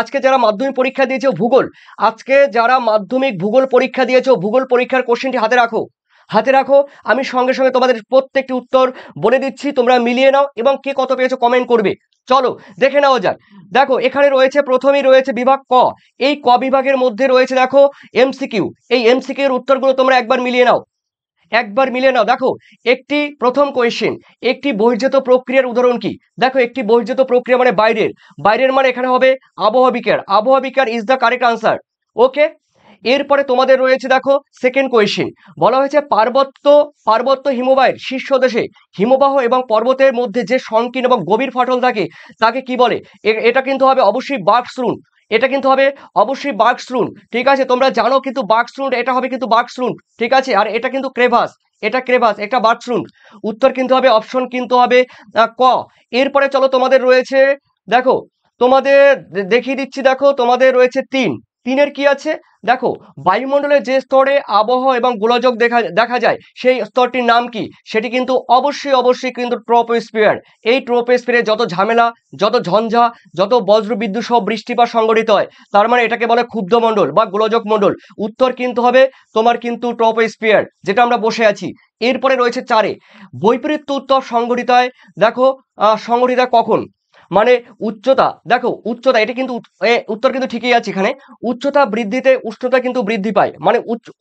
আজকে যারা মাধ্যমিক পরীক্ষা দিয়েছো ভূগোল, আজকে যারা মাধ্যমিক ভূগোল পরীক্ষা দিয়েছো, ভূগোল পরীক্ষার কোশ্চেনটি হাতে রাখো, হাতে রাখো। আমি সঙ্গে সঙ্গে তোমাদের প্রত্যেকটি উত্তর বলে দিচ্ছি, তোমরা মিলিয়ে নাও এবং কে কত পেয়েছো কমেন্ট করবে। চলো দেখে নাও যাক। দেখো এখানে রয়েছে, প্রথমেই রয়েছে বিভাগ ক। এই ক বিভাগের মধ্যে রয়েছে দেখো এমসিকিউ। এই এমসিকিউ এর উত্তরগুলো তোমরা একবার মিলিয়ে নাও, একবার মিলিয়ে নাও। দেখো একটি প্রথম কোয়েশ্চেন, একটি বহির্জাত প্রক্রিয়ার উদাহরণ কি? দেখো একটি বহির্জাত প্রক্রিয়া মানে বাইরের, বাইরের মানে এখানে হবে আবহাওয়া বিকার, আবহাওয়া বিকার ইজ দ্য কারেক্ট আনসার। ওকে, এরপরে তোমাদের রয়েছে দেখো সেকেন্ড কোয়েশ্চেন, বলা হয়েছে পার্বত্য পার্বত্য হিমবাহের শীর্ষদেশে হিমবাহ এবং পর্বতের মধ্যে যে সংকীর্ণ এবং গভীর ফাটল থাকে তাকে কি বলে? এটা কিন্তু হবে অবশ্যই বাকস্রুন, এটা কিন্তু হবে অবশ্যই বাকস্রুন। ঠিক আছে, তোমরা জানো কিন্তু বাকস্রুন, এটা হবে কিন্তু বাকস্রুন। ঠিক আছে, আর এটা কিন্তু ক্রেভাস, এটা ক্রেভাস, এটা বাকস্রুন। উত্তর কিন্তু হবে অপশন কিন্তু হবে ক। এরপরে চলো তোমাদের রয়েছে, দেখো তোমাদের দেখিয়ে দিচ্ছি, দেখো তোমাদের রয়েছে তিনের কি আছে? দেখো বায়ুমণ্ডলের যে স্তরে আবহাওয়া এবং গোলযোগ দেখা যায় সেই স্তরটির নাম কি? সেটি কিন্তু অবশ্যই অবশ্যই কিন্তু ট্রপোস্ফিয়ার। এই ট্রপোস্ফিয়ারে যত ঝামেলা, যত ঝঞ্ঝা, যত বজ্রবিদ্যুৎ সহ বৃষ্টিপাত সংঘটিত হয়, তার মানে এটাকে বলে ক্ষুব্ধ মণ্ডল বা গোলযোগ মণ্ডল। উত্তর কিন্তু হবে তোমার কিন্তু ট্রপোস্ফিয়ার, যেটা আমরা বসে আছি। এরপরে রয়েছে চারে, বৈপরীত্য উত্তর সংঘটিত হয়। দেখো সংঘটিত হয় কখন? মানে উচ্চতা, দেখো উচ্চতা, এটা কিন্তু উত্তর কিন্তু ঠিকই আছে এখানে। উচ্চতা বৃদ্ধিতে উষ্ণতা কিন্তু বৃদ্ধি পায়, মানে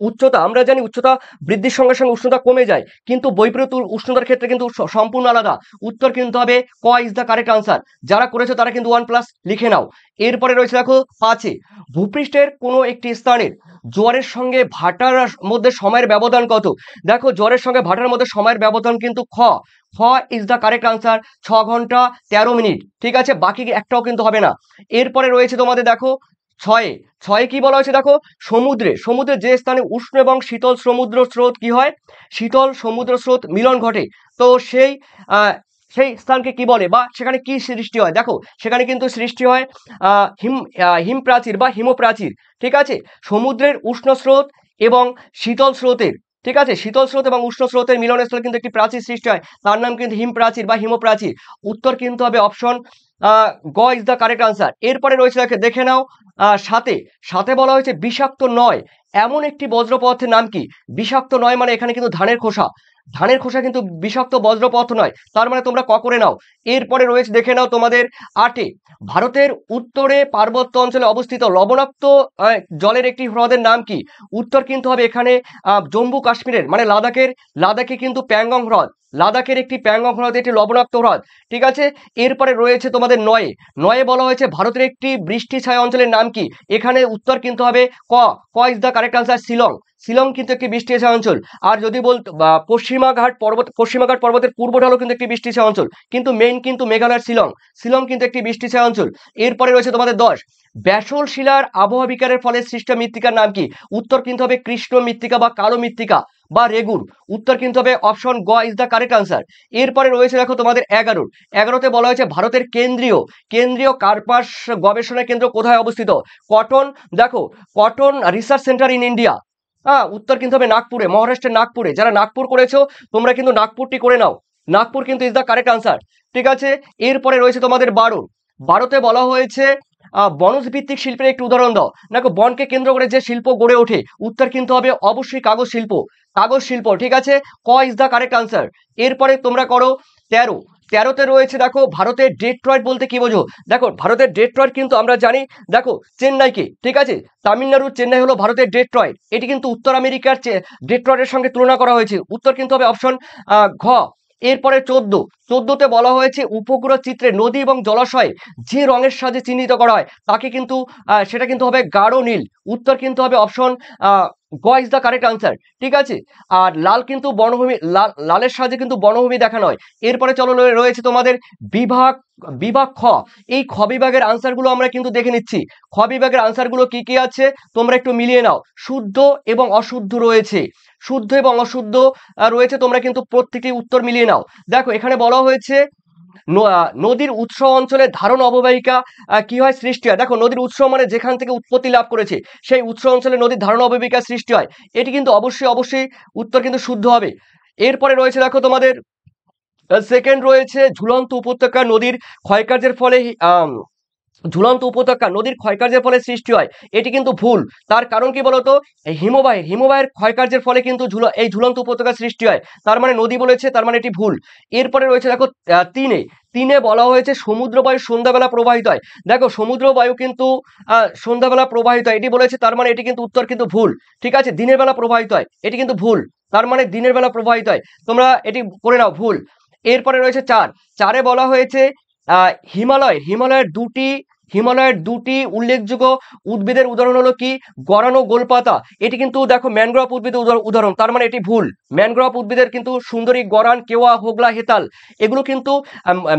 উচ্চতা আমরা জানি উচ্চতা বৃদ্ধির সঙ্গে সঙ্গে উষ্ণতা কমে যায়, কিন্তু বৈপরীত্য উষ্ণতার ক্ষেত্রে কিন্তু সম্পূর্ণ আলাদা। উত্তর কিন্তু হবে ক ইজ দ্য কারেক্ট আনসার। যারা করেছো তারা কিন্তু 1+ লিখে নাও। এরপরে রয়েছে দেখো পাঁচে, ভূপৃষ্ঠের কোনো একটি স্থানের জোয়ারের সঙ্গে ভাটার মধ্যে সময়ের ব্যবধান কত? দেখো জোয়ারের সঙ্গে ভাটার মধ্যে সময়ের ব্যবধান কিন্তু খ ইজ দ্য কারেক্ট আনসার, 6 ঘন্টা 13 মিনিট। ঠিক আছে, বাকি একটাও কিন্তু হবে না। এরপরে রয়েছে তোমাদের দেখো ছয়ে, ছয়ে কি বলা হয়েছে? দেখো সমুদ্রে যে স্থানে উষ্ণ এবং শীতল সমুদ্র স্রোত কি হয়? শীতল সমুদ্র স্রোত মিলন ঘটে, তো সেই স্থানকে কি বলে বা সেখানে কি সৃষ্টি হয়? দেখো সেখানে কিন্তু সৃষ্টি হয় হিম প্রাচীর বা হিমপ্রাচীর। ঠিক আছে, সমুদ্রের উষ্ণ স্রোত এবং শীতল স্রোতের, ঠিক আছে, শীতল স্রোত এবং উষ্ণ স্রোতের মিলনস্থলে কিন্তু একটি প্রাচীর সৃষ্টি হয়, তার নাম কিন্তু হিম প্রাচীর বা হিমপ্রাচীর। উত্তর কিন্তু হবে অপশন গ ইজ দ্য কারেক্ট আনসার। এরপরে রয়েছে দেখে নাও সাথে, সাথে বলা হয়েছে বিষাক্ত নয় এমন একটি বজ্র পদার্থের নাম কি? বিষাক্ত নয় মানে এখানে কিন্তু ধানের খোসা, ধানের খোসা কিন্তু বিষাক্ত বজ্র পদার্থ নয়, তার মানে তোমরা ক করে নাও। এরপরে রয়েছে দেখে নাও তোমাদের আটে, ভারতের উত্তরে পার্বত্য অঞ্চলে অবস্থিত লবণাক্ত জলের একটি হ্রদের নাম কি? উত্তর কিন্তু হবে এখানে জম্মু কাশ্মীরের মানে লাদাখে কিন্তু প্যাংগং হ্রদ, লাদাখের একটি প্যাংগং হ্রদ, একটি লবণাক্ত হ্রদ। ঠিক আছে, এরপরে রয়েছে তোমাদের নয়ে বলা হয়েছে ভারতের একটি বৃষ্টি ছায়া অঞ্চলের নাম কি? এখানে উত্তর কিন্তু হবে ক is the correct answer, Shillong. Shillong কিন্তু একটি বৃষ্টি ছায়া অঞ্চল। আর যদি বলতো পশ্চিমাঘাট পর্বতের পূর্ব ঢালও কিন্তু একটি বৃষ্টি ছায়া অঞ্চল, কিন্তু মেইন কিন্তু মেঘালয়ের শিলং কিন্তু একটি বৃষ্টি ছায়া অঞ্চল। এরপরে রয়েছে তোমাদের 10, ব্যাসল শিলার আবহাওয়া বিকারের ফলে সৃষ্ট মৃত্তিকার নাম কি? উত্তর কিন্তু হবে কৃষ্ণ মৃত্তিকা বা কালো মৃত্তিকা বা রেগুন। উত্তর কিন্তু হবে অপশন গ ইজ দ্য কারেক্ট আনসার। এরপরে রয়েছে দেখো তোমাদের 11তে বলা হয়েছে ভারতের কেন্দ্রীয় কার্পাস গবেষণা কেন্দ্র কোথায় অবস্থিত? কটন, দেখো cotton research centre in India. হ্যাঁ, উত্তর কিন্তু হবে নাগপুরে, মহারাষ্ট্রের নাগপুরে। যারা নাগপুর করেছো তোমরা কিন্তু নাগপুরটি করে নাও, নাগপুর কিন্তু ইজ দ্য কারেক্ট আনসার। ঠিক আছে, এরপরে রয়েছে তোমাদের 12তে বলা হয়েছে বনজ ভিত্তিক শিল্পের একটি উদাহরণ দাও। দেখো বনকে কেন্দ্র করে যে শিল্প গড়ে ওঠে, উত্তর কিন্তু হবে অবশ্যই কাগজ শিল্প। ঠিক আছে, ক ইজ দ্য কারেক্ট আনসার। এরপরে তোমরা করো 13তে রয়েছে দেখো ভারতের ডেট্রয়েট বলতে কি বোঝো? দেখো ভারতের ডেট্রয়েট কিন্তু আমরা জানি, দেখো চেন্নাইকে, ঠিক আছে, তামিলনাড়ুর চেন্নাই হলো ভারতের ডেট্রয়েট। এটি কিন্তু উত্তর আমেরিকার ডেট্রয়েটের সঙ্গে তুলনা করা হয়েছে। উত্তর কিন্তু হবে অপশন ঘ। এরপরে 14তে বলা হয়েছে উপগ্রহ চিত্রে নদী এবং জলাশয়ে যে রঙের সাহায্যে চিহ্নিত করা হয় তাকে কিন্তু সেটা কিন্তু হবে গাঢ় নীল। উত্তর কিন্তু হবে অপশন গ ইজ দ্য কারেক্ট আনসার। ঠিক আছে, আর লাল কিন্তু বনভূমি, লালের সাহায্যে কিন্তু বনভূমি দেখানো হয়। এরপরে চলো রয়েছে তোমাদের বিভাগ খ। এই খ বিভাগের আনসারগুলো আমরা কিন্তু দেখে নিচ্ছি। খ বিভাগের আনসারগুলো কি কি আছে তোমরা একটু মিলিয়ে নাও। শুদ্ধ এবং অশুদ্ধ রয়েছে, শুদ্ধ এবং অশুদ্ধ রয়েছে, তোমরা কিন্তু প্রত্যেকটি উত্তর মিলিয়ে নাও। দেখো এখানে বলা হয়েছে নদীর উৎস অঞ্চলে ধারণ অববাহিকা কি হয় সৃষ্টি হয়। দেখো নদীর উৎস মানে যেখান থেকে উৎপত্তি লাভ করেছে সেই উৎস অঞ্চলে নদীর ধারণ অববাহিকা সৃষ্টি হয়, এটি কিন্তু অবশ্যই উত্তর কিন্তু শুদ্ধ হবে। এরপরে রয়েছে দেখো তোমাদের সেকেন্ড রয়েছে ঝুলন্ত উপত্যকা নদীর ক্ষয়কার্যের ফলে ঝুলন্ত উপত্যকা নদীর ক্ষয়কার্যের ফলে সৃষ্টি হয়, এটি কিন্তু ভুল। তার কারণ কি বলতো, এই হিমবাহের ক্ষয়কার্যের ফলে কিন্তু এই ঝুলন্ত উপত্যকা সৃষ্টি হয়, তার মানে নদী বলেছে, তার মানে এটি ভুল। এরপরে রয়েছে দেখো তিনে তিনে বলা হয়েছে সমুদ্র বায়ু সন্ধ্যাবেলা প্রবাহিত হয়। দেখো সমুদ্র বায়ু কিন্তু সন্ধ্যাবেলা প্রবাহিত হয় এটি বলেছে, তার মানে এটি কিন্তু উত্তর কিন্তু ভুল। ঠিক আছে, দিনের বেলা প্রবাহিত হয়, এটি কিন্তু ভুল। তার মানে দিনের বেলা প্রবাহিত হয়, তোমরা এটি করে নাও, ভুল। এরপরে রয়েছে চারে বলা হয়েছে হিমালয়ের দুটি উল্লেখযোগ্য উদ্ভিদের উদাহরণ হলো কি, গরান ও গোলপাতা। এটি কিন্তু দেখো ম্যানগ্রোভ উদ্ভিদের উদাহরণ, তার মানে এটি ভুল। ম্যানগ্রোভ উদ্ভিদের কিন্তু সুন্দরী, গরান, কেওয়া, হোগলা, হেতাল এগুলো কিন্তু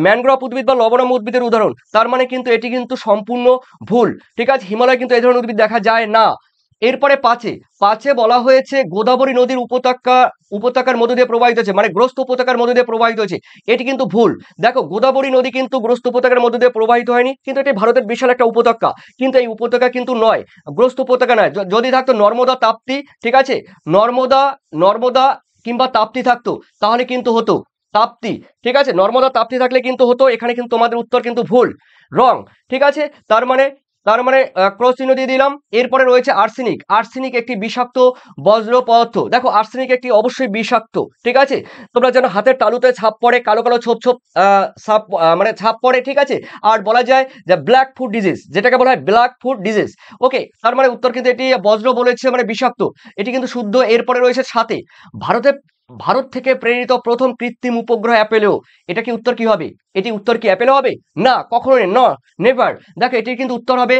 ম্যানগ্রোভ উদ্ভিদ বা লবণাম্য উদ্ভিদের উদাহরণ, তার মানে কিন্তু এটি কিন্তু সম্পূর্ণ ভুল। ঠিক আছে, হিমালয়ে কিন্তু এই ধরনের উদ্ভিদ দেখা যায় না। এরপরে পাঁচে বলা হয়েছে গোদাবরী নদীর উপত্যকার মধ্য দিয়ে প্রবাহিত হচ্ছে, মানে গ্রস্ত উপত্যকার মধ্য দিয়ে প্রবাহিত হচ্ছে, এটি কিন্তু ভুল। দেখো গোদাবরী নদী কিন্তু গ্রস্ত উপত্যকার মধ্য দিয়ে প্রবাহিত হয়নি, কিন্তু এটি ভারতের বিশাল একটা উপত্যকা, কিন্তু এই উপত্যকা কিন্তু নয়, গ্রস্ত উপত্যকা নয়। যদি থাকতো নর্মদা, তাপ্তি, ঠিক আছে, নর্মদা কিংবা তাপ্তি থাকতো তাহলে কিন্তু হতো তাপ্তি। ঠিক আছে, নর্মদা তাপ্তি থাকলে কিন্তু হতো, এখানে কিন্তু তোমাদের উত্তর কিন্তু ভুল, রং। ঠিক আছে, তার মানে ক্রস চিহ্ন দিয়ে দিলাম। এরপরে রয়েছে আর্সেনিক একটি বিষাক্ত বজ্র পদার্থ। দেখো আর্সেনিক একটি অবশ্যই বিষাক্ত। ঠিক আছে, তোমরা যেন হাতের তালুতে ছাপ পড়ে, কালো কালো ছোপ ছোপ মানে ছাপ পড়ে। ঠিক আছে, আর বলা যায় যে ব্ল্যাক ফুট ডিজিজ, যেটাকে বলা হয় ব্ল্যাক ফুট ডিজিজ। ওকে, তার মানে উত্তর কিন্তু এটি বজ্র বলেছে, মানে বিষাক্ত, এটি কিন্তু শুদ্ধ। এরপরে রয়েছে ভারত থেকে প্রেরিত প্রথম কৃত্রিম উপগ্রহ অ্যাপেলো। এটা কি উত্তর কি হবে? এটি উত্তর কি অ্যাপেলো হবে? না, কখনোই না, নেভার। দেখো এটির কিন্তু উত্তর হবে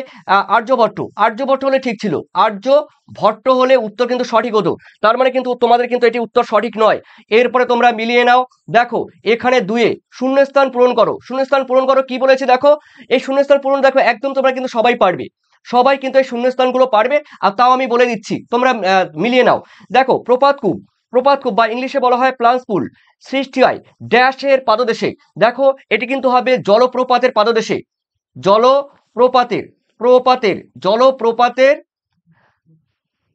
আর্যভট্ট হলে ঠিক ছিল, আর্যভট্ট হলে উত্তর কিন্তু সঠিক হতো, তার মানে কিন্তু তোমাদের কিন্তু এটি উত্তর সঠিক নয়। এরপরে তোমরা মিলিয়ে নাও। দেখো এখানে দুয়ে শূন্যস্থান পূরণ করো কি বলেছে দেখো, এই শূন্যস্থান পূরণ দেখো একদম তোমরা কিন্তু সবাই পারবে, সবাই কিন্তু এই শূন্যস্থানগুলো পারবে। আর তাও আমি বলে দিচ্ছি, তোমরা মিলিয়ে নাও। দেখো প্রপাতকূপ বা ইংলিশে বলা হয় প্লান্স পুল সৃষ্টি হয় ড্যাশের পাদদেশে। দেখো এটি কিন্তু হবে জলপ্রপাতের পাদদেশে, জলপ্রপাতের প্রপাতের জলপ্রপাতের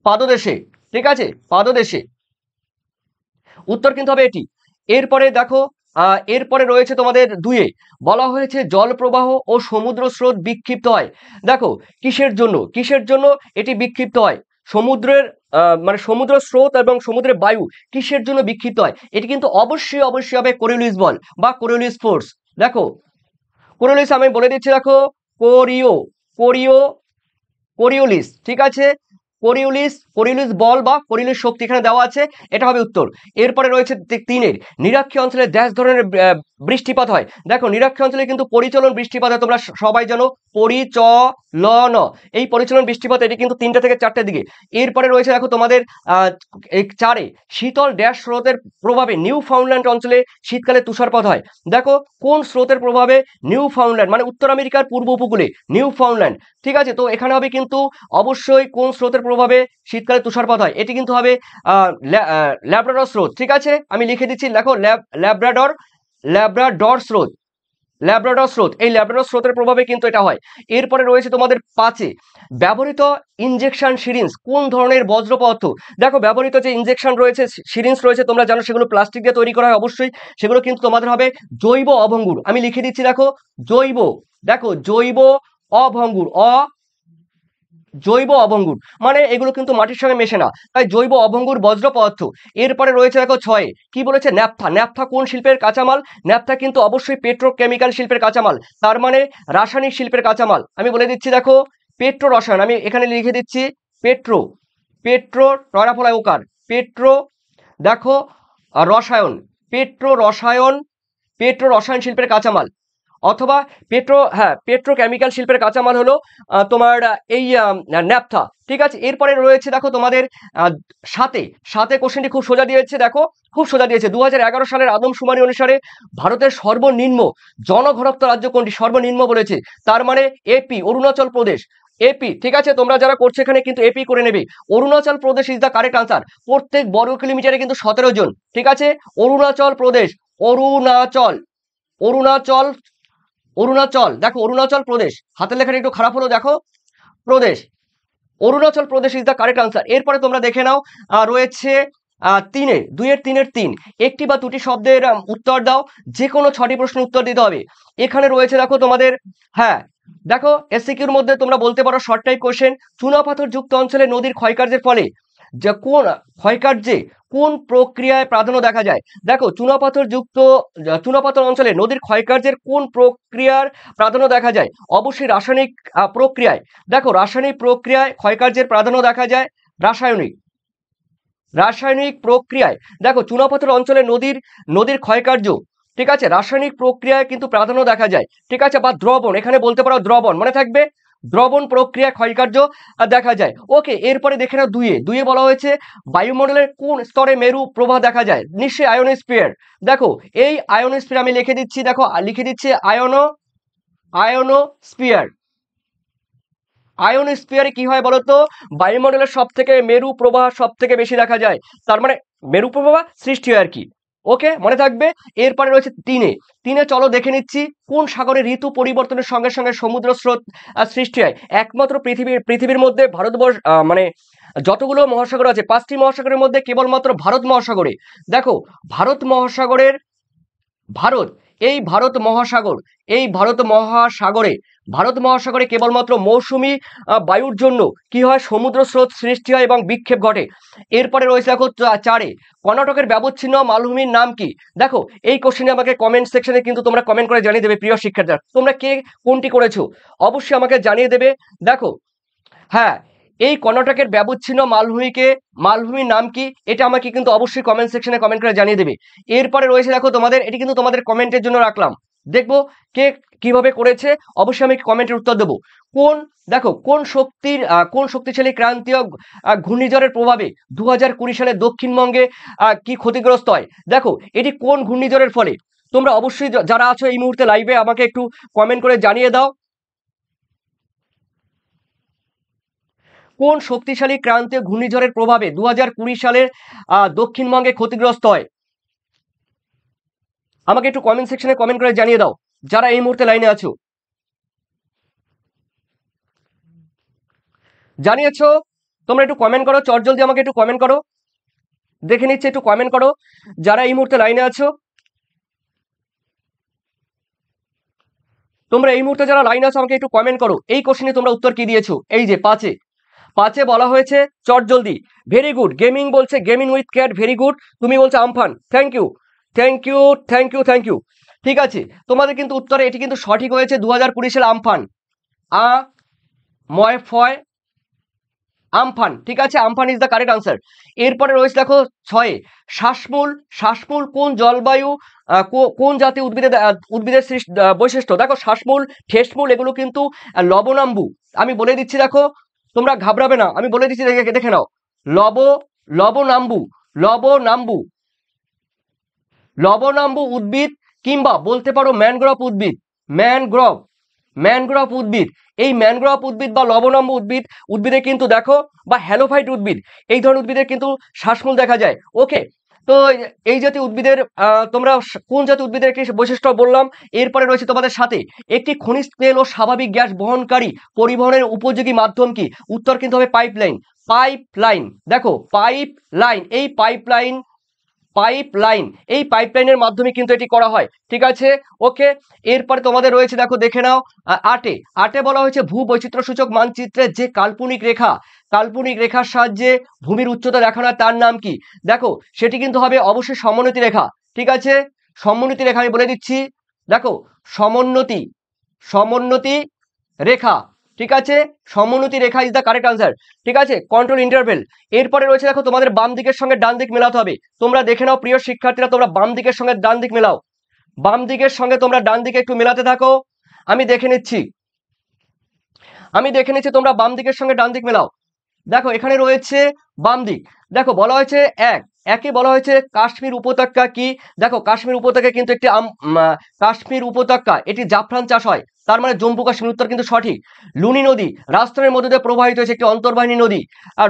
পাদদেশে। ঠিক আছে, পাদদেশে, উত্তর কিন্তু হবে এটি। এরপরে দেখো এরপরে রয়েছে তোমাদের দুয়ে বলা হয়েছে জলপ্রবাহ ও সমুদ্র স্রোত বিক্ষিপ্ত হয়। দেখো কিসের জন্য এটি বিক্ষিপ্ত হয়, সমুদ্রের মানে সমুদ্র স্রোত এবং সমুদ্রের বায়ু কিসের জন্য বিক্ষিপ্ত হয়, এটি কিন্তু অবশ্যই হবে কোরিওলিস বল বা কোরিওলিস ফোর্স। দেখো কোরিওলিস আমি বলে দিচ্ছি, দেখো কোরিও কোরিও কোরিওলিস। ঠিক আছে, কোরিওলিস বল বা কোরিওলিস শক্তি এখানে দেওয়া আছে, এটা হবে উত্তর। এরপরে রয়েছে তিনের নিরক্ষীয় অঞ্চলে ড্যাশ ধরনের বৃষ্টিপাত হয়। দেখো নিরক্ষীয় অঞ্চলে কিন্তু পরিচলন বৃষ্টিপাত হয়, তোমরা সবাই জানো পরিচলন, এই পরিচলন বৃষ্টিপাত এটি কিন্তু 3টা থেকে 4টের দিকে। এরপরে রয়েছে দেখো তোমাদের চারে শীতল ড্যাশ স্রোতের প্রভাবে নিউ ফাউন্ডল্যান্ড অঞ্চলে শীতকালে তুষারপাত হয়। দেখো কোন স্রোতের প্রভাবে, নিউ ফাউন্ডল্যান্ড মানে উত্তর আমেরিকার পূর্ব উপকূলে নিউ ফাউন্ডল্যান্ড। ঠিক আছে, তো এখানে হবে কিন্তু অবশ্যই কোন স্রোতের প্রভাবে শীতকালে তুষারপাত হয়, এটি কিন্তু হবে ল্যাব্রাডর স্রোত। ঠিক আছে, আমি লিখে দিচ্ছি, দেখো ল্যাব্রাডর স্রোত এই ল্যাব্রাডর স্রোতের প্রভাবে কিন্তু এটা হয়। এরপরে রয়েছে তোমাদের পাঁচে ব্যবহৃত ইনজেকশন সিরিঞ্জ কোন ধরনের বজ্র পদার্থ। দেখো ব্যবহৃত যে ইনজেকশন রয়েছে, সিরিঞ্জ রয়েছে, তোমরা জানো সেগুলো প্লাস্টিক দিয়ে তৈরি করা হয়, অবশ্যই সেগুলো কিন্তু তোমাদের হবে জৈব অভঙ্গুর। আমি লিখে দিচ্ছি, দেখো জৈব অভঙ্গুর, জৈব অভঙ্গুর মানে এগুলো কিন্তু মাটির সঙ্গে মেশে না, তাই জৈব অভঙ্গুর বজ্র পদার্থ। এরপরে রয়েছে দেখো ছয়ে কি বলেছে, ন্যাপথা কোন শিল্পের কাঁচামাল, ন্যাপথা কিন্তু অবশ্যই পেট্রোকেমিক্যাল শিল্পের কাঁচামাল, তার মানে রাসায়নিক শিল্পের কাঁচামাল। আমি বলে দিচ্ছি, দেখো পেট্রো রসায়ন, আমি এখানে লিখে দিচ্ছি পেট্রো টরাফলায় ওকার পেট্রো, দেখো রসায়ন, পেট্রো রসায়ন শিল্পের কাঁচামাল, অথবা পেট্রোকেমিক্যাল শিল্পের কাঁচামাল হলো তোমার এই ন্যাপথা। ঠিক আছে, এরপরে রয়েছে দেখো তোমাদের সাথে কোশ্চেনটি খুব সোজা দিয়েছে, দেখো খুব সোজা দিয়েছে, 2011 সালের আদমশুমারি অনুসারে ভারতের সর্বনিম্ন জনঘনত্ব রাজ্য কোনটি, সর্বনিম্ন বলেছে, তার মানে এপি, অরুণাচল প্রদেশ, এপি। ঠিক আছে, তোমরা যারা করছো এখানে কিন্তু এপি করে নেবে, Arunachal Pradesh is the correct answer. প্রত্যেক বর্গ কিলোমিটারে কিন্তু 17 জন। ঠিক আছে, অরুণাচল প্রদেশ, অরুণাচল দেখো অরুণাচল প্রদেশ, হাতের লেখাটা একটু খারাপ হলো, দেখো প্রদেশ, Arunachal Pradesh is the correct answer. এরপরে তোমরা দেখে নাও রয়েছে তিনের তিন একটি বা দুটি শব্দের উত্তর দাও, যে কোনো 6টি প্রশ্নের উত্তর দিতে হবে। এখানে রয়েছে দেখো তোমাদের দেখো এসসিকিউর মধ্যে তোমরা বলতে পারো শর্ট টাইপ কোশ্চেন, চুনাপাথর যুক্ত অঞ্চলে নদীর ক্ষয়কার্যের ফলে যে কোন ক্ষয়কার্যে কোন প্রক্রিয়ায় প্রাধান্য দেখা যায়। দেখো চুনাপাথর অঞ্চলে নদীর ক্ষয়কার্যের কোন প্রক্রিয়ার প্রাধান্য দেখা যায়, অবশ্যই রাসায়নিক প্রক্রিয়ায়। দেখো রাসায়নিক প্রক্রিয়ায় ক্ষয়কার্যের প্রাধান্য দেখা যায়, রাসায়নিক প্রক্রিয়ায়। দেখো চুনাপাথর অঞ্চলে নদীর ক্ষয়কার্য, ঠিক আছে, রাসায়নিক প্রক্রিয়ায় কিন্তু প্রাধান্য দেখা যায়, ঠিক আছে, বা দ্রবণ, এখানে বলতে পারো দ্রবণ, মনে থাকবে দ্রবণ প্রক্রিয়া ক্ষয়কার্য দেখা যায়। ওকে, এরপরে দেখে নাও দুইয়ে বলা হয়েছে বায়ুমণ্ডলের কোন স্তরে মেরু প্রবাহ দেখা যায়, নিশ্চয়ই আয়োনোস্ফিয়ার। দেখো এই আয়োনোস্ফিয়ার আমি লিখে দিচ্ছি, দেখো লিখে দিচ্ছি আয়োনোস্ফিয়ার। আয়োনোস্ফিয়ারে কি হয় বলতো, বায়ুমণ্ডলের সব থেকে মেরু প্রবাহ সব থেকে বেশি দেখা যায়, তার মানে মেরু প্রবাহ সৃষ্টি হয় আর কি। ওকে, মনে থাকবে। এরপরে রয়েছে তিনে চলো দেখে নিচ্ছি কোন সাগরে ঋতু পরিবর্তনের সঙ্গে সঙ্গে সমুদ্র স্রোত সৃষ্টি হয়। একমাত্র পৃথিবীর মধ্যে ভারতবর্ষ মানে যতগুলো মহাসাগর আছে 5টি মহাসাগরের মধ্যে কেবলমাত্র ভারত মহাসাগরে, দেখো ভারত মহাসাগরের ভারত এই ভারত মহাসাগরে কেবলমাত্র মৌসুমী বায়ুর জন্য কি হয়, সমুদ্র স্রোত সৃষ্টি হয় এবং বিক্ষেপ ঘটে। এরপরে রয়েছে দেখো 4 কর্ণাটকের ব্যবচ্ছিন্ন মালভূমির নাম কি। দেখো এই কোশ্চেনে আমাকে কমেন্ট সেকশনে কিন্তু তোমরা কমেন্ট করে জানিয়ে দেবে প্রিয় শিক্ষার্থীরা, তোমরা কে কোনটি করেছো অবশ্যই আমাকে জানিয়ে দেবে। দেখো হ্যাঁ, এই কর্ণাটকের ব্যবচ্ছিন্ন মালভূমির নাম কি, এটা আমাকে কিন্তু অবশ্যই কমেন্ট সেকশনে কমেন্ট করে জানিয়ে দেবে। এরপরে রয়েছে দেখো তোমাদের, এটি কিন্তু তোমাদের কমেন্টের জন্য রাখলাম, দেখবো কে কিভাবে করেছে, অবশ্যই আমি কমেন্টের উত্তর দেবো। দেখো কোন শক্তিশালী ক্রান্তীয় ঘূর্ণিঝড়ের প্রভাবে 2020 সালে দক্ষিণবঙ্গে কি ক্ষতিগ্রস্ত হয়। দেখো এটি কোন ঘূর্ণিঝড়ের ফলে, তোমরা অবশ্যই যারা আছো এই মুহূর্তে লাইভে আমাকে একটু কমেন্ট করে জানিয়ে দাও কোন শক্তিশালী ক্রান্তীয় ঘূর্ণিঝড়ের প্রভাবে 2020 সালের দক্ষিণবঙ্গে ক্ষতিগ্রস্ত হয়। আমাকে একটু কমেন্ট সেকশনে কমেন্ট করে জানিয়ে দাও যারা এই মুহূর্তে লাইনে আছো। জানিয়েছো, তোমরা একটু কমেন্ট করো, চটজলদি আমাকে একটু কমেন্ট করো, দেখে নিচ্ছে, একটু কমেন্ট করো যারা এই মুহূর্তে লাইনে আছো। তোমরা এই মুহূর্তে যারা লাইনে আছো আমাকে একটু কমেন্ট করো, এই কোশ্চেনে তোমরা উত্তর কি দিয়েছো। এই যে 5-এ বলা হয়েছে চটজলদি, ভেরি গুড, গেমিং বলছে gaming with cat, very good, তুমি বলছো আমফান, থ্যাংক ইউ। ঠিক আছে, তোমাদের কিন্তু উত্তরে এটি কিন্তু সঠিক হয়েছে, 2020 সালে আমফান, আমফান, ঠিক আছে, Amphan is the correct answer. এরপরে রয়েছে দেখো 6-এ শ্বাসমূল কোন জলবায়ু কোন জাতীয় উদ্ভিদের বৈশিষ্ট্য। দেখো শ্বাসমূল, ঠেসমূল এগুলো কিন্তু লবণাম্বু। আমি বলে দিচ্ছি, দেখো তোমরা ঘাবড়াবে না, আমি বলে দিচ্ছি, দেখে নাও, লবণাম্বু লবণাম্বু লবণাম্বু উদ্ভিদ, কিংবা বলতে পারো ম্যানগ্রোভ উদ্ভিদ। এই ম্যানগ্রোভ উদ্ভিদ বা লবণাম্বু উদ্ভিদে কিন্তু দেখো, বা হ্যালোফাইট উদ্ভিদ, এই ধরনের উদ্ভিদের কিন্তু শ্বাসমূল দেখা যায়। ওকে, তো এই জাতীয় উদ্ভিদের তোমরা কোন জাতীয় উদ্ভিদের একটি বৈশিষ্ট্য বললাম। এরপরে রয়েছে তোমাদের সাথে, একটি খনিজ তেল ও স্বাভাবিক গ্যাস বহনকারী পরিবহনের উপযোগী মাধ্যম কি। উত্তর কিন্তু হবে পাইপলাইন। দেখো এই পাইপলাইনের মাধ্যমে কিন্তু এটি করা হয়, ঠিক আছে। ওকে, এরপরে তোমাদের রয়েছে, দেখো দেখে নাও 8-এ বলা হয়েছে ভূবৈচিত্র্য সূচক মানচিত্রে যে কাল্পনিক রেখার সাহায্যে ভূমির উচ্চতা দেখানো হয় তার নাম কি। দেখো সেটি কিন্তু হবে অবশ্যই সমোন্নতি রেখা, ঠিক আছে, সমোন্নতি রেখা আমি বলে দিচ্ছি, দেখো সমোন্নতি রেখা, ঠিক আছে, সমোন্নতি রেখা ইজ দ্য কারেক্ট আনসার, ঠিক আছে, কন্ট্রোল ইন্টারভেল। এরপরে রয়েছে দেখো তোমাদের বাম দিকের সঙ্গে ডান দিক মেলাতে হবে, তোমরা দেখে নাও প্রিয় শিক্ষার্থীরা, তোমরা বাম দিকের সঙ্গে ডান দিক মেলাও, বাম দিকের সঙ্গে তোমরা ডান দিকে একটু মেলাতে থাকো, আমি দেখে নিচ্ছি, তোমরা বাম দিকের সঙ্গে ডান দিক মেলাও। দেখো এখানে রয়েছে বাম দিক, দেখো বলা হয়েছে একে বলা হয়েছে কাশ্মীর উপত্যকা কি। দেখো কাশ্মীর উপত্যকা কিন্তু একটি কাশ্মীর উপত্যকা, এটি জাফরান চাষ হয়, তার মানে জম্মু কাশ্মীর, উত্তর কিন্তু সঠিক। লুনি নদী রাজস্থানের মধ্যে দিয়ে প্রবাহিত হয়েছে, একটি অন্তর্বাহিনী নদী। আর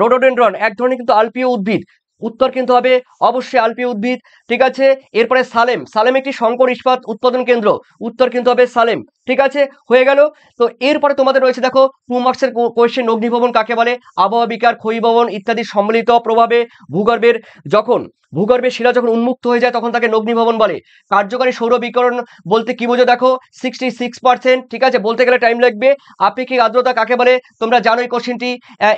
রোডোডেন্ড্রন এক ধরনের কিন্তু আলপীয় উদ্ভিদ, উত্তর কিন্তু হবে অবশ্যই আলপীয় উদ্ভিদ, ঠিক আছে। এরপরে সালেম একটি সংকর ইস্পাত উৎপাদন কেন্দ্র, উত্তর কিন্তু হবে সালেম, ঠিক আছে, হয়ে গেল। তো এরপরে তোমাদের রয়েছে দেখো 2 মার্কসের কোয়েশ্চেন, অগ্নিভবন কাকে বলে? আবহাওয়া বিকার, ক্ষয়ীভবন ইত্যাদি সম্মিলিত প্রভাবে ভূগর্ভের শিলা যখন উন্মুক্ত হয়ে যায় তখন তাকে অগ্নিভবন বলে। কার্যকারী সৌর বিকিরণ বলতে কি বোঝো? দেখো 66%, ঠিক আছে, বলতে গেলে টাইম লাগবে। আপেক্ষিক আর্দ্রতা কাকে বলে? তোমরা জানো এই কোশ্চেনটি।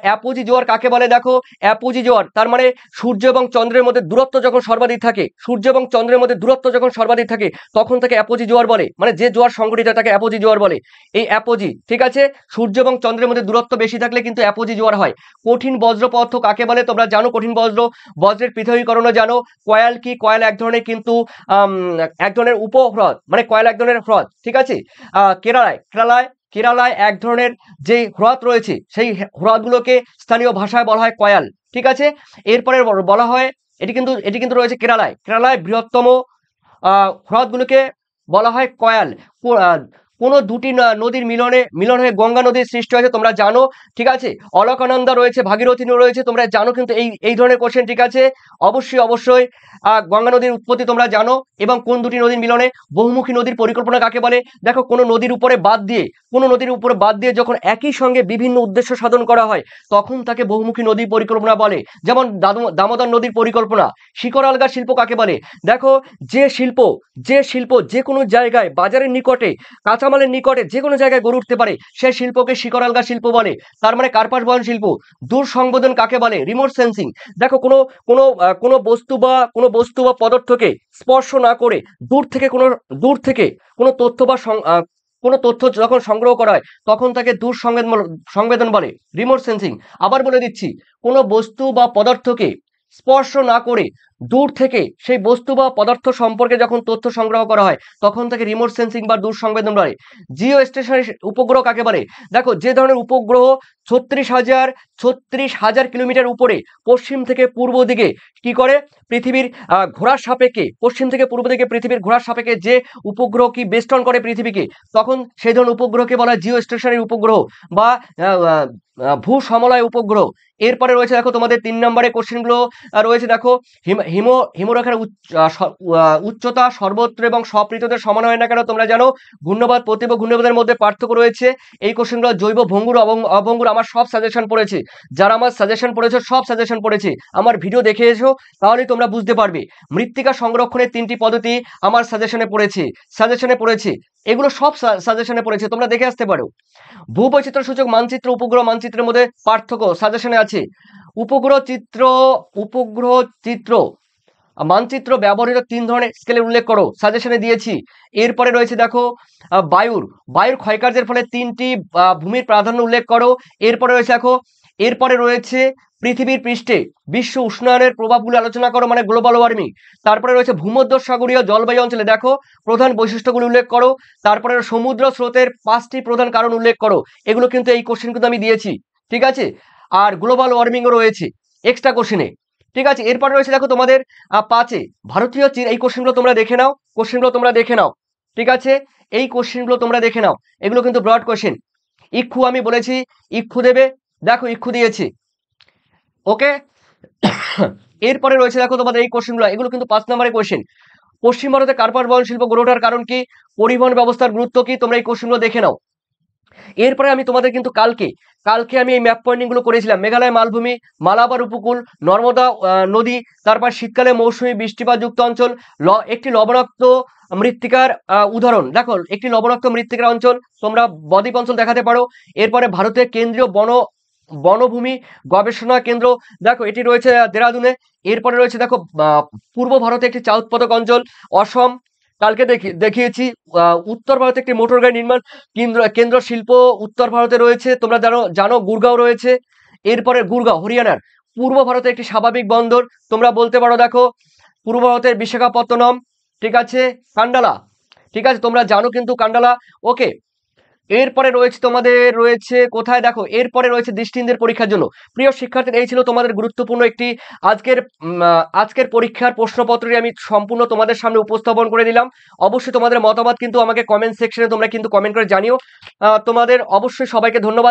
অ্যাপোজি জোয়ার কাকে বলে? দেখো অ্যাপোজি জোয়ার তার মানে সূর্য এবং চন্দ্রের মধ্যে দূরত্ব যখন সর্বাধিক থাকে, সূর্য এবং চন্দ্রের মধ্যে দূরত্ব যখন সর্বাধিক থাকে তখন তাকে অ্যাপোজি জোয়ার বলে, মানে যে জোয়ার সংঘটিত হয় তাকে অ্যাপোজি জোয়ার বলে। এই অ্যাপোজি, ঠিক আছে, সূর্য এবং চন্দ্রের মধ্যে দূরত্ব বেশি থাকলে কিন্তু অ্যাপোজি জোয়ার হয়। কঠিন বজ্র পদার্থ কাকে বলে? তোমরা জানো কঠিন বজ্রের পৃথকীকরণও জানো। কয়াল কি? কয়াল এক ধরনের কিন্তু এক ধরনের উপহ্রদ, মানে কয়াল এক ধরনের হ্রদ, ঠিক আছে। কেরালায় এক ধরনের যে হ্রদ রয়েছে সেই হ্রদগুলোকে স্থানীয় ভাষায় বলা হয় কয়াল, ঠিক আছে। এরপরে বলা হয় এটি কিন্তু রয়েছে কেরালায় বৃহত্তম হ্রদগুলোকে বলা হয় কয়াল। কোনো দুটি নদীর মিলন হয়ে গঙ্গা নদীর সৃষ্টি হয়েছে, তোমরা জানো, ঠিক আছে। অলকানন্দা রয়েছে, ভাগীরথী রয়েছে, তোমরা জানো কিন্তু এই ধরনের কোশ্চেন, ঠিক আছে। অবশ্যই গঙ্গা নদীর উৎপত্তি তোমরা জানো। এবং কোন দুটি নদীর মিলনে? বহুমুখী নদীর পরিকল্পনা কাকে বলে? দেখো কোনো নদীর উপরে বাদ দিয়ে যখন একই সঙ্গে বিভিন্ন উদ্দেশ্য সাধন করা হয় তখন তাকে বহুমুখী নদী পরিকল্পনা বলে। যেমন দামোদর নদীর পরিকল্পনা। শিকড় আলগা শিল্প কাকে বলে? দেখো যে শিল্প যে কোনো জায়গায়, বাজারের নিকটে, কাঁচামালের নিকটে যে কোনো জায়গায় গড়ে উঠতে পারে সেই শিল্পকে শিকড় আলগা শিল্প বলে। তার মানে কার্পাস বহন শিল্প। দূর সংবেদন কাকে বলে? Remote sensing. দেখো কোনো বস্তু বা পদার্থকে স্পর্শ না করে দূর থেকে কোনো তথ্য যখন সংগ্রহ করা হয় তখন তাকে দূর সংবেদন বলে, রিমোট সেন্সিং। আবার বলে দিচ্ছি, কোনো বস্তু বা পদার্থকে স্পর্শ না করে দূর থেকে সেই বস্তু বা পদার্থ সম্পর্কে যখন তথ্য সংগ্রহ করা হয় তখন তাকে রিমোট সেন্সিং বা দূর সংবেদন বলে। জিও স্টেশনারি উপগ্রহ কাকে বলে? দেখো যে ধরনের উপগ্রহ 36,000 কিলোমিটার উপরে পশ্চিম থেকে পূর্ব দিকে কি করে পৃথিবীর ঘোরার সাপেক্ষে, পশ্চিম থেকে পূর্ব দিকে পৃথিবীর ঘোরার সাপেক্ষে যে উপগ্রহ কি বেষ্টন করে পৃথিবীকে, তখন সেই ধরনের উপগ্রহকে বলা হয় জিও স্টেশনারি উপগ্রহ বা ভূ সমলয় উপগ্রহ। এরপরে রয়েছে দেখো তোমাদের 3 নম্বরে কোশ্চেনগুলো রয়েছে। দেখো হিমরেখার উচ্চতা সর্বত্র এবং সব ঋতুদের সমান হয় না কেন? তোমরা জানো ঘূর্ণবাদ, প্রতিভ ঘূর্ণবাদের মধ্যে পার্থক্য রয়েছে। এই কোশ্চেনগুলো জৈব ভঙ্গুর অভঙ্গুর আমার সব সাজেশন পড়েছে, যারা আমার সাজেশন পড়েছে সব সাজেশন পড়েছে, আমার ভিডিও দেখে এসো, তাহলেই তোমরা বুঝতে পারবে। মৃত্তিকা সংরক্ষণের 3টি পদ্ধতি আমার সাজেশনে পড়েছে, এগুলো সব সাজেশনে পড়েছে, তোমরা দেখে আসতে পারো। ভূবৈচিত্র্য সূচক মানচিত্র, উপগ্রহ মানচিত্রের মধ্যে পার্থক্য সাজেশনে আছে। উপগ্রহ চিত্র মানচিত্র ব্যবহৃত 3 ধরনের স্কেলের উল্লেখ করো, সাজেশনে দিয়েছি। এরপরে রয়েছে দেখো বায়ুর ক্ষয়কার্যের ফলে 3টি ভূমির প্রাধান্য উল্লেখ করো। এরপরে রয়েছে পৃথিবীর পৃষ্ঠে বিশ্ব উষ্ণায়নের প্রভাবগুলো আলোচনা করো, মানে গ্লোবাল ওয়ার্মিং। তারপরে রয়েছে ভূমধ্যসাগরীয় জলবায়ু অঞ্চলে দেখো প্রধান বৈশিষ্ট্যগুলো উল্লেখ করো। তারপরে সমুদ্র স্রোতের 5টি প্রধান কারণ উল্লেখ করো। এগুলো কিন্তু এই কোশ্চেন কিন্তু আমি দিয়েছি, ঠিক আছে। আর গ্লোবাল ওয়ার্মিংও রয়েছে এক্সট্রা কোশ্চেনে, ঠিক আছে। এরপরে রয়েছে দেখো তোমাদের 5-এ ভারতীয় এই কোশ্চেনগুলো তোমরা দেখে নাও, ঠিক আছে। এই কোশ্চেনগুলো তোমরা দেখে নাও, এগুলো কিন্তু ব্রড কোশ্চেন। ইক্ষু আমি বলেছি ইক্ষু দেবে, দেখো ইক্ষু দিয়েছি, ওকে। এরপরে রয়েছে দেখো তোমাদের এই কোশ্চেনগুলো, এগুলো কিন্তু 5 নম্বরের কোশ্চেন। পশ্চিম ভারতে কার্পাস বহন শিল্প গড়ে ওঠার কারণ কি? পরিবহন ব্যবস্থার গুরুত্ব কি? তোমরা এই কোশ্চেনগুলো দেখে নাও। এরপরে আমি তোমাদের কিন্তু কালকে আমি এই ম্যাপ পয়েন্টিং গুলো করেছিলাম। মেঘালয় মালভূমি, মালাবার উপকূল, নর্মদা নদী, তারপর শীতকালে মৌসুমী বৃষ্টিপাতযুক্ত অঞ্চল, একটি লবণাক্ত মৃত্তিকার উদাহরণ। দেখো একটি লবণাক্ত মৃত্তিকার অঞ্চল তোমরা বদ্বীপ অঞ্চল দেখাতে পারো। এরপরে ভারতের কেন্দ্রীয় বনভূমি গবেষণা কেন্দ্র, দেখো এটি রয়েছে দেরাদুনে। এরপরে রয়েছে দেখো পূর্ব ভারতে একটি চা উৎপাদক অঞ্চল অসম। কালকে দেখিয়েছি উত্তর ভারতে একটি মোটর গাড়ি নির্মাণ কেন্দ্র শিল্প উত্তর ভারতে রয়েছে, তোমরা জানো গুরগাঁও রয়েছে। এরপরে গুরগাঁও হরিয়ানার। পূর্ব ভারতে একটি স্বাভাবিক বন্দর তোমরা বলতে পারো, দেখো পূর্ব ভারতের বিশাখাপত্তনম, ঠিক আছে, কান্ডালা, ঠিক আছে, তোমরা জানো কিন্তু কান্ডালা, ওকে। এরপরে রয়েছে তোমাদের কোথায়? দেখো এরপরে রয়েছে দৃষ্টিহীনদের পরীক্ষার জন্য। প্রিয় শিক্ষার্থী, এই ছিল তোমাদের গুরুত্বপূর্ণ একটি আজকের পরীক্ষার প্রশ্নপত্রটি আমি সম্পূর্ণ তোমাদের সামনে উপস্থাপন করে দিলাম। অবশ্যই তোমাদের মতামত কিন্তু আমাকে কমেন্ট সেকশনে তোমরা কিন্তু কমেন্ট করে জানিও। তোমাদের অবশ্যই সবাইকে ধন্যবাদ।